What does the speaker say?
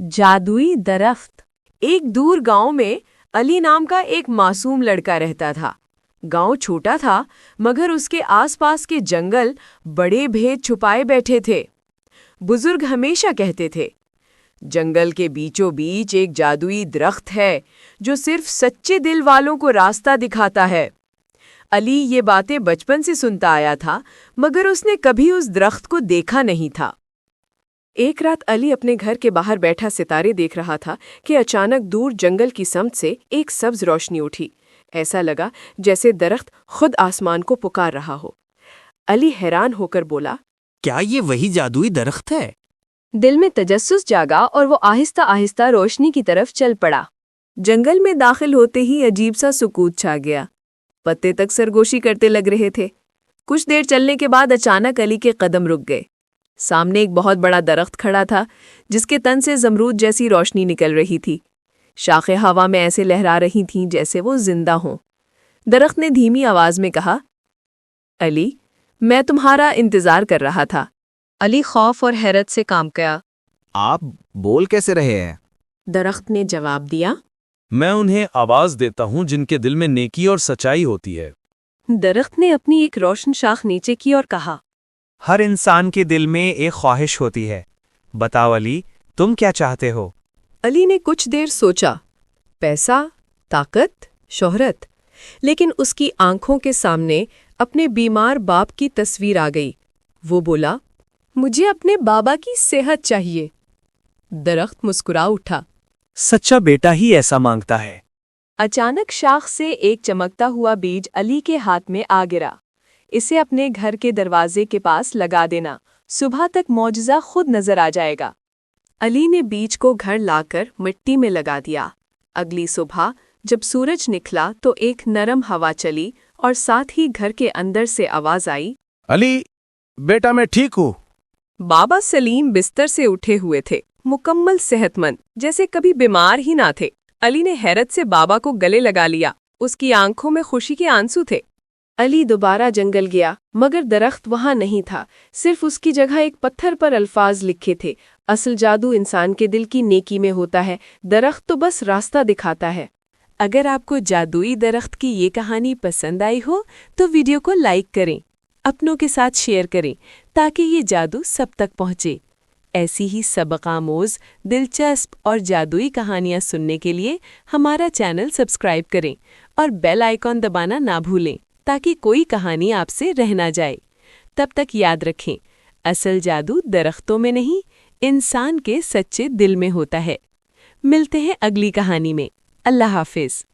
جادوئی درخت۔ ایک دور گاؤں میں علی نام کا ایک معصوم لڑکا رہتا تھا۔ گاؤں چھوٹا تھا مگر اس کے آس پاس کے جنگل بڑے بھید چھپائے بیٹھے تھے۔ بزرگ ہمیشہ کہتے تھے، جنگل کے بیچوں بیچ ایک جادوئی درخت ہے جو صرف سچے دل والوں کو راستہ دکھاتا ہے۔ علی یہ باتیں بچپن سے سنتا آیا تھا مگر اس نے کبھی اس درخت کو دیکھا نہیں تھا۔ ایک رات علی اپنے گھر کے باہر بیٹھا ستارے دیکھ رہا تھا کہ اچانک دور جنگل کی سمت سے ایک سبز روشنی اٹھی۔ ایسا لگا جیسے درخت خود آسمان کو پکار رہا ہو۔ علی حیران ہو کر بولا، کیا یہ وہی جادوئی درخت ہے؟ دل میں تجسس جاگا اور وہ آہستہ آہستہ روشنی کی طرف چل پڑا۔ جنگل میں داخل ہوتے ہی عجیب سا سکوت چھا گیا۔ پتے تک سرگوشی کرتے لگ رہے تھے۔ کچھ دیر چلنے کے بعد اچانک علی کے قدم رک گئے۔ سامنے ایک بہت بڑا درخت کھڑا تھا جس کے تن سے زمرود جیسی روشنی نکل رہی تھی۔ شاخیں ہوا میں ایسے لہرا رہی تھیں جیسے وہ زندہ ہوں۔ درخت نے دھیمی آواز میں کہا، علی، میں تمہارا انتظار کر رہا تھا۔ علی خوف اور حیرت سے کانپ گیا۔ آپ بول کیسے رہے ہیں؟ درخت نے جواب دیا، میں انہیں آواز دیتا ہوں جن کے دل میں نیکی اور سچائی ہوتی ہے۔ درخت نے اپنی ایک روشن شاخ نیچے کی اور کہا، ہر انسان کے دل میں ایک خواہش ہوتی ہے۔ بتاؤ علی، تم کیا چاہتے ہو؟ علی نے کچھ دیر سوچا، پیسہ، طاقت، شہرت، لیکن اس کی آنکھوں کے سامنے اپنے بیمار باپ کی تصویر آ گئی۔ وہ بولا، مجھے اپنے بابا کی صحت چاہیے۔ درخت مسکرا اٹھا۔ سچا بیٹا ہی ایسا مانگتا ہے۔ اچانک شاخ سے ایک چمکتا ہوا بیج علی کے ہاتھ میں آ گرا۔ اسے اپنے گھر کے دروازے کے پاس لگا دینا، صبح تک معجزہ خود نظر آ جائے گا۔ علی نے بیج کو گھر لا کر مٹی میں لگا دیا۔ اگلی صبح جب سورج نکلا تو ایک نرم ہوا چلی اور ساتھ ہی گھر کے اندر سے آواز آئی، علی بیٹا، میں ٹھیک ہوں۔ بابا سلیم بستر سے اٹھے ہوئے تھے، مکمل صحت مند، جیسے کبھی بیمار ہی نہ تھے۔ علی نے حیرت سے بابا کو گلے لگا لیا۔ اس کی آنکھوں میں خوشی کے آنسو تھے۔ علی دوبارہ جنگل گیا مگر درخت وہاں نہیں تھا، صرف اس کی جگہ ایک پتھر پر الفاظ لکھے تھے، اصل جادو انسان کے دل کی نیکی میں ہوتا ہے، درخت تو بس راستہ دکھاتا ہے۔ اگر آپ کو جادوئی درخت کی یہ کہانی پسند آئی ہو تو ویڈیو کو لائک کریں، اپنوں کے ساتھ شیئر کریں تاکہ یہ جادو سب تک پہنچے۔ ایسی ہی سبق آموز، دلچسپ اور جادوئی کہانیاں سننے کے لیے ہمارا چینل سبسکرائب کریں اور بیل آئیکن دبانا نہ بھولیں تاکہ کوئی کہانی آپ سے رہ نہ جائے۔ تب تک یاد رکھیں، اصل جادو درختوں میں نہیں، انسان کے سچے دل میں ہوتا ہے۔ ملتے ہیں اگلی کہانی میں۔ اللہ حافظ۔